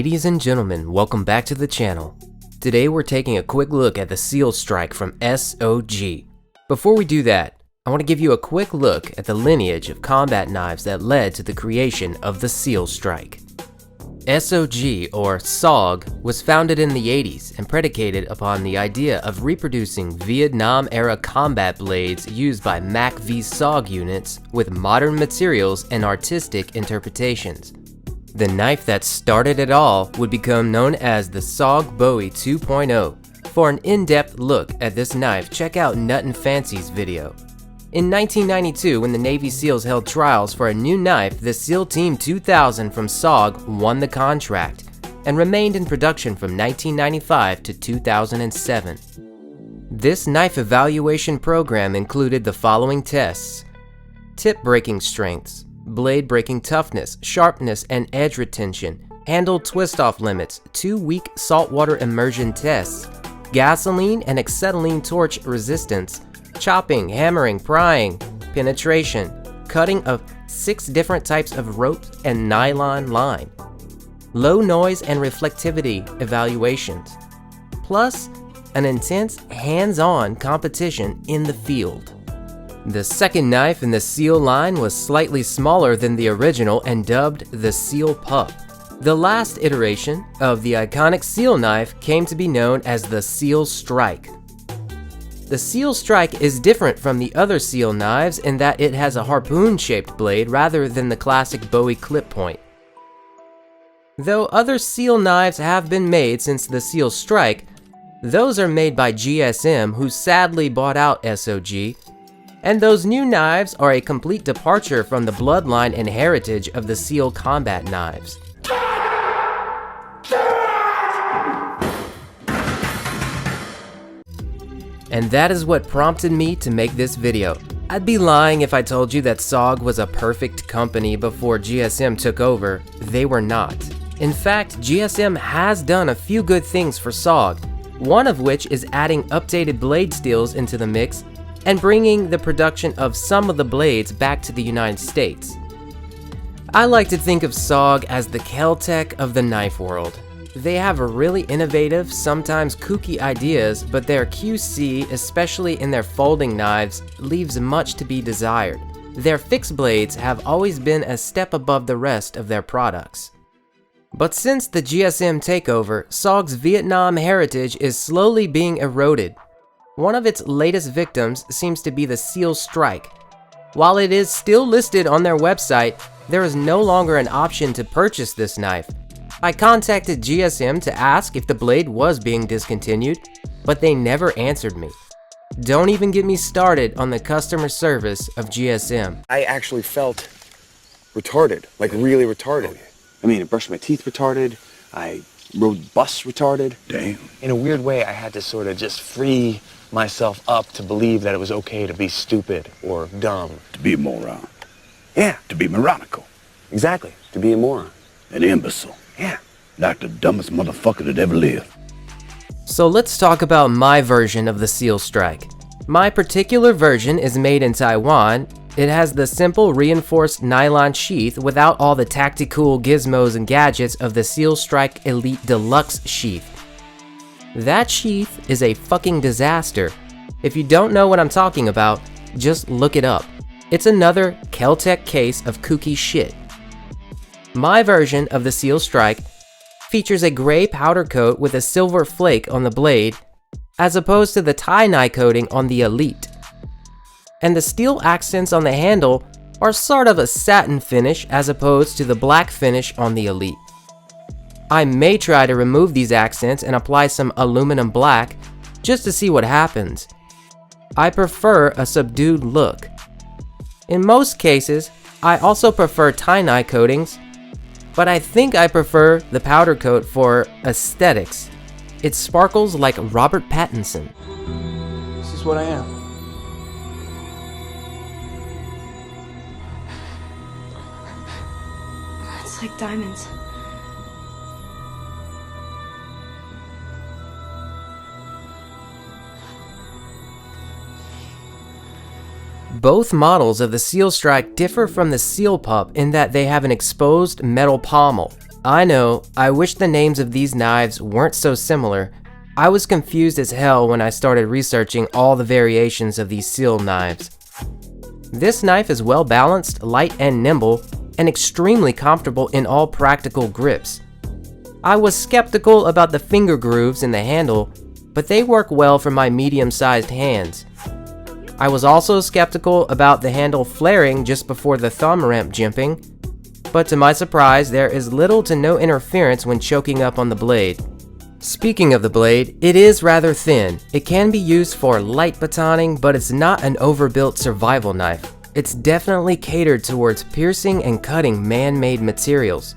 Ladies and gentlemen, welcome back to the channel. Today we're taking a quick look at the Seal Strike from SOG. Before we do that, I want to give you a quick look at the lineage of combat knives that led to the creation of the Seal Strike. SOG, or SOG, was founded in the 80s and predicated upon the idea of reproducing Vietnam-era combat blades used by MAC V SOG units with modern materials and artistic interpretations. The knife that started it all would become known as the SOG Bowie 2.0. For an in-depth look at this knife, check out Nut and Fancy's video. In 1992, when the Navy SEALs held trials for a new knife, the SEAL Team 2000 from SOG won the contract and remained in production from 1995 to 2007. This knife evaluation program included the following tests: tip breaking strengths, blade breaking toughness, sharpness and edge retention, handle twist-off limits, 2-week saltwater immersion tests, gasoline and acetylene torch resistance, chopping, hammering, prying, penetration, cutting of 6 different types of rope and nylon line, low noise and reflectivity evaluations, plus an intense hands-on competition in the field. The second knife in the SEAL line was slightly smaller than the original and dubbed the SEAL Pup. The last iteration of the iconic SEAL knife came to be known as the SEAL Strike. The SEAL Strike is different from the other SEAL knives in that it has a harpoon-shaped blade rather than the classic Bowie clip point. Though other SEAL knives have been made since the SEAL Strike, those are made by GSM, who sadly bought out SOG, and those new knives are a complete departure from the bloodline and heritage of the SEAL combat knives. And that is what prompted me to make this video. I'd be lying if I told you that SOG was a perfect company before GSM took over. They were not. In fact, GSM has done a few good things for SOG, one of which is adding updated blade steels into the mix and bringing the production of some of the blades back to the United States. I like to think of SOG as the Kel-Tec of the knife world. They have really innovative, sometimes kooky ideas, but their QC, especially in their folding knives, leaves much to be desired. Their fixed blades have always been a step above the rest of their products. But since the GSM takeover, SOG's Vietnam heritage is slowly being eroded. One of its latest victims seems to be the SEAL Strike. While it is still listed on their website, there is no longer an option to purchase this knife. I contacted GSM to ask if the blade was being discontinued, but they never answered me. Don't even get me started on the customer service of GSM. I actually felt retarded, like really retarded. I mean, I brushed my teeth retarded, I rode bus retarded. Damn. In a weird way, I had to sort of just free myself up to believe that it was okay to be stupid or dumb. To be a moron. Yeah. To be moronical. Exactly. To be a moron. An imbecile. Yeah. Like the dumbest motherfucker that ever lived. So let's talk about my version of the SEAL Strike. My particular version is made in Taiwan. It has the simple reinforced nylon sheath without all the tactical gizmos and gadgets of the SEAL Strike Elite Deluxe sheath. That sheath is a fucking disaster. If you don't know what I'm talking about, just look it up. It's another Kel-Tec case of kooky shit. My version of the SEAL Strike features a gray powder coat with a silver flake on the blade, as opposed to the tie-dye coating on the Elite. And the steel accents on the handle are sort of a satin finish as opposed to the black finish on the Elite. I may try to remove these accents and apply some aluminum black just to see what happens. I prefer a subdued look. In most cases, I also prefer tie-dye coatings, but I think I prefer the powder coat for aesthetics. It sparkles like Robert Pattinson. This is what I am. It's like diamonds. Both models of the SEAL Strike differ from the SEAL Pup in that they have an exposed metal pommel. I know, I wish the names of these knives weren't so similar. I was confused as hell when I started researching all the variations of these seal knives. This knife is well balanced, light and nimble, and extremely comfortable in all practical grips. I was skeptical about the finger grooves in the handle, but they work well for my medium-sized hands. I was also skeptical about the handle flaring just before the thumb ramp jimping, but to my surprise, there is little to no interference when choking up on the blade. Speaking of the blade, it is rather thin. It can be used for light batoning, but it's not an overbuilt survival knife. It's definitely catered towards piercing and cutting man-made materials.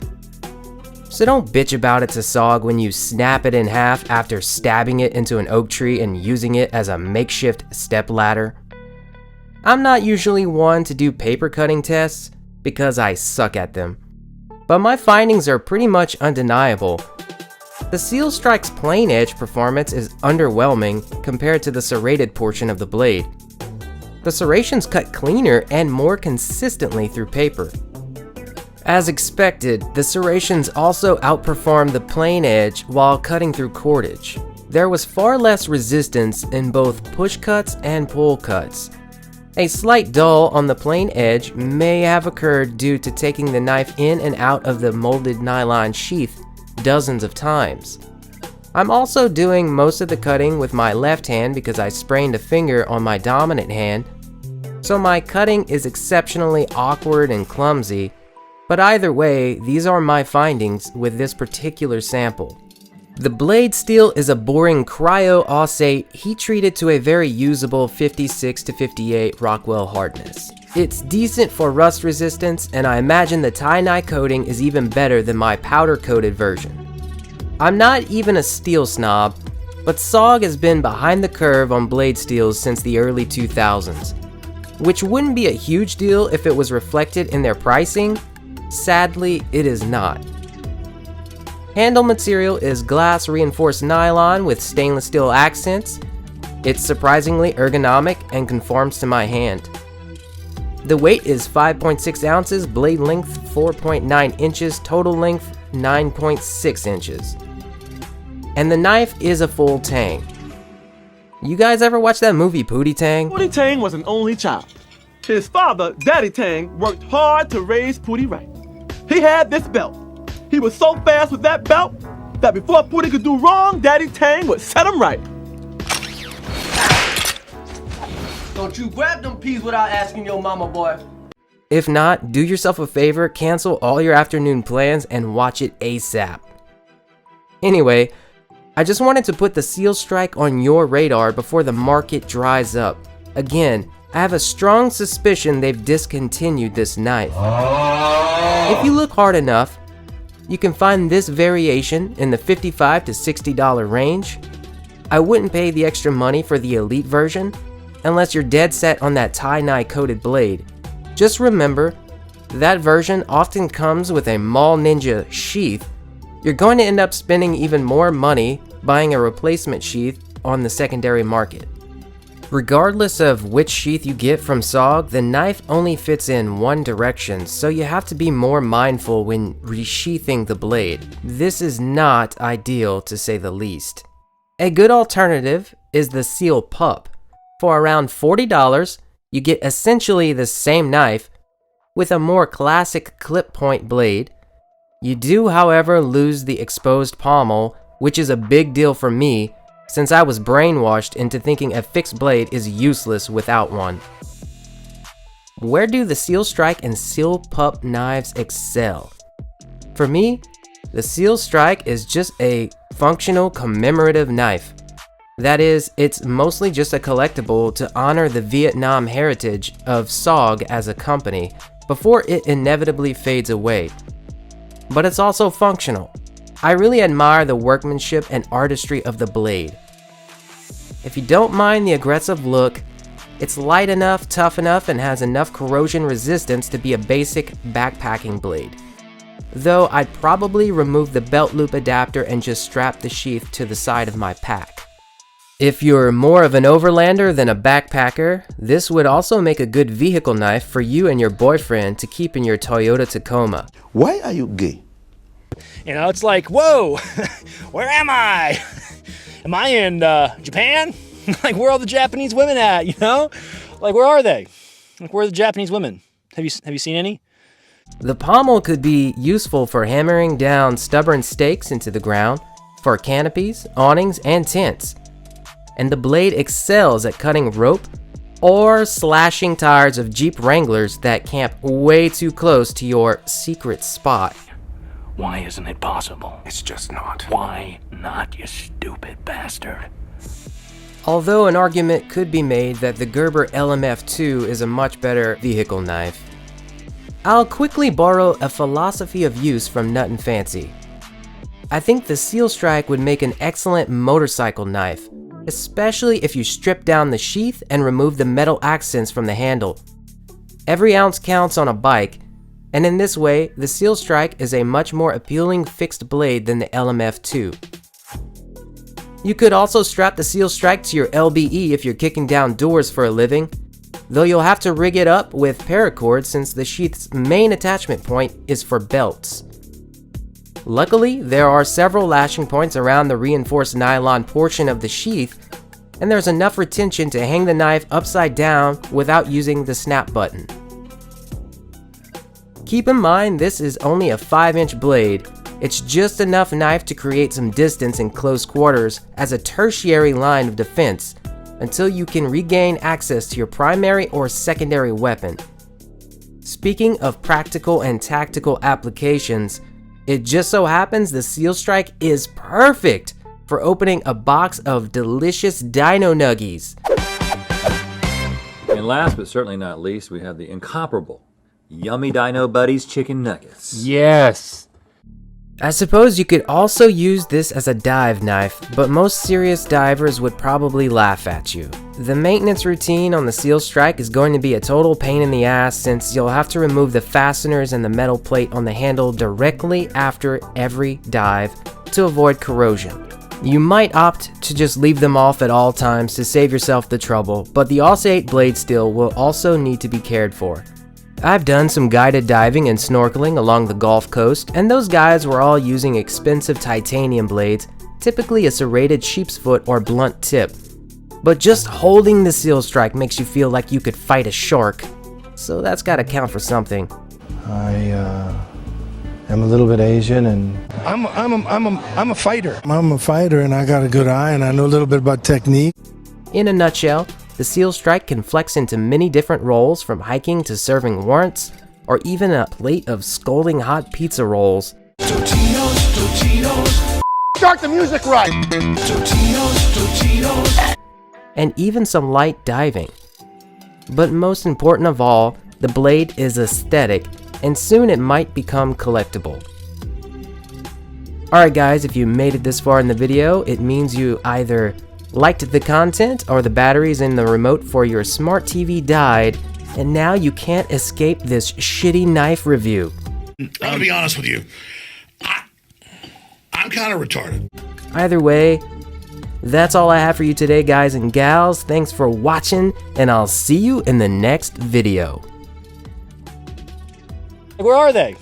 So don't bitch about it to SOG when you snap it in half after stabbing it into an oak tree and using it as a makeshift step ladder. I'm not usually one to do paper cutting tests because I suck at them, but my findings are pretty much undeniable. The Seal Strike's plain edge performance is underwhelming compared to the serrated portion of the blade. The serrations cut cleaner and more consistently through paper. As expected, the serrations also outperformed the plain edge while cutting through cordage. There was far less resistance in both push cuts and pull cuts. A slight dull on the plain edge may have occurred due to taking the knife in and out of the molded nylon sheath dozens of times. I'm also doing most of the cutting with my left hand because I sprained a finger on my dominant hand, so my cutting is exceptionally awkward and clumsy, but either way, these are my findings with this particular sample. The blade steel is a boring cryo-osate heat-treated to a very usable 56 to 58 Rockwell hardness. It's decent for rust resistance, and I imagine the tie-nye coating is even better than my powder-coated version. I'm not even a steel snob, but SOG has been behind the curve on blade steels since the early 2000s, which wouldn't be a huge deal if it was reflected in their pricing. Sadly, it is not. Handle material is glass reinforced nylon with stainless steel accents. It's surprisingly ergonomic and conforms to my hand. The weight is 5.6 ounces, blade length 4.9 inches, total length 9.6 inches. And the knife is a full tang. You guys ever watch that movie Pootie Tang? Pootie Tang was an only child. His father, Daddy Tang, worked hard to raise Pootie right. He had this belt. He was so fast with that belt that before Pootie could do wrong, Daddy Tang would set him right. Don't you grab them peas without asking your mama, boy. If not, do yourself a favor, cancel all your afternoon plans and watch it ASAP. Anyway, I just wanted to put the Seal Strike on your radar before the market dries up. Again, I have a strong suspicion they've discontinued this knife. If you look hard enough, you can find this variation in the $55 to $60 range. I wouldn't pay the extra money for the elite version unless you're dead set on that tie-nye coated blade. Just remember, that version often comes with a Mall Ninja sheath. You're going to end up spending even more money buying a replacement sheath on the secondary market. Regardless of which sheath you get from SOG, the knife only fits in one direction, so you have to be more mindful when resheathing the blade. This is not ideal, to say the least. A good alternative is the Seal Pup. For around $40, you get essentially the same knife with a more classic clip point blade. You do, however, lose the exposed pommel, which is a big deal for me, since I was brainwashed into thinking a fixed blade is useless without one. Where do the Seal Strike and Seal Pup knives excel? For me, the Seal Strike is just a functional commemorative knife. That is, it's mostly just a collectible to honor the Vietnam heritage of SOG as a company before it inevitably fades away. But it's also functional. I really admire the workmanship and artistry of the blade. If you don't mind the aggressive look, it's light enough, tough enough, and has enough corrosion resistance to be a basic backpacking blade. Though I'd probably remove the belt loop adapter and just strap the sheath to the side of my pack. If you're more of an overlander than a backpacker, this would also make a good vehicle knife for you and your boyfriend to keep in your Toyota Tacoma. Why are you gay? You know, it's like, whoa, where am I? Am I in Japan? Like, where are all the Japanese women at, you know? Like, where are they? Like, where are the Japanese women? Have you seen any? The pommel could be useful for hammering down stubborn stakes into the ground, for canopies, awnings, and tents. And the blade excels at cutting rope or slashing tires of Jeep Wranglers that camp way too close to your secret spot. Why isn't it possible? It's just not. Why not, you stupid bastard? Although an argument could be made that the Gerber LMF2 is a much better vehicle knife, I'll quickly borrow a philosophy of use from Nut and Fancy. I think the Seal Strike would make an excellent motorcycle knife, especially if you strip down the sheath and remove the metal accents from the handle. Every ounce counts on a bike, and in this way, the Seal Strike is a much more appealing fixed blade than the LMF2. You could also strap the Seal Strike to your LBE if you're kicking down doors for a living, though you'll have to rig it up with paracord since the sheath's main attachment point is for belts. Luckily, there are several lashing points around the reinforced nylon portion of the sheath, and there's enough retention to hang the knife upside down without using the snap button. Keep in mind this is only a 5-inch blade. It's just enough knife to create some distance in close quarters as a tertiary line of defense until you can regain access to your primary or secondary weapon. Speaking of practical and tactical applications, it just so happens the Seal Strike is perfect for opening a box of delicious Dino Nuggies. And last but certainly not least, we have the incomparable Yummy Dino Buddies Chicken Nuggets. Yes. I suppose you could also use this as a dive knife, but most serious divers would probably laugh at you. The maintenance routine on the Seal Strike is going to be a total pain in the ass since you'll have to remove the fasteners and the metal plate on the handle directly after every dive to avoid corrosion. You might opt to just leave them off at all times to save yourself the trouble, but the Aussie blade steel will also need to be cared for. I've done some guided diving and snorkeling along the Gulf Coast, and those guys were all using expensive titanium blades, typically a serrated sheep's foot or blunt tip. But just holding the Seal Strike makes you feel like you could fight a shark, so that's gotta count for something. I am a little bit Asian, and I'm a fighter. I'm a fighter, and I got a good eye, and I know a little bit about technique. In a nutshell, the Seal Strike can flex into many different roles, from hiking to serving warrants, or even a plate of scalding hot pizza rolls. Start the music right. And even some light diving. But most important of all, the blade is aesthetic, and soon it might become collectible. Alright guys, if you made it this far in the video, it means you either liked the content or the batteries in the remote for your smart TV died, and now you can't escape this shitty knife review. I'm gonna be honest with you. I'm kind of retarded. Either way, that's all I have for you today, guys and gals. Thanks for watching, and I'll see you in the next video. Like, where are they?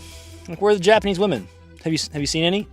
Like, where are the Japanese women? Have you seen any?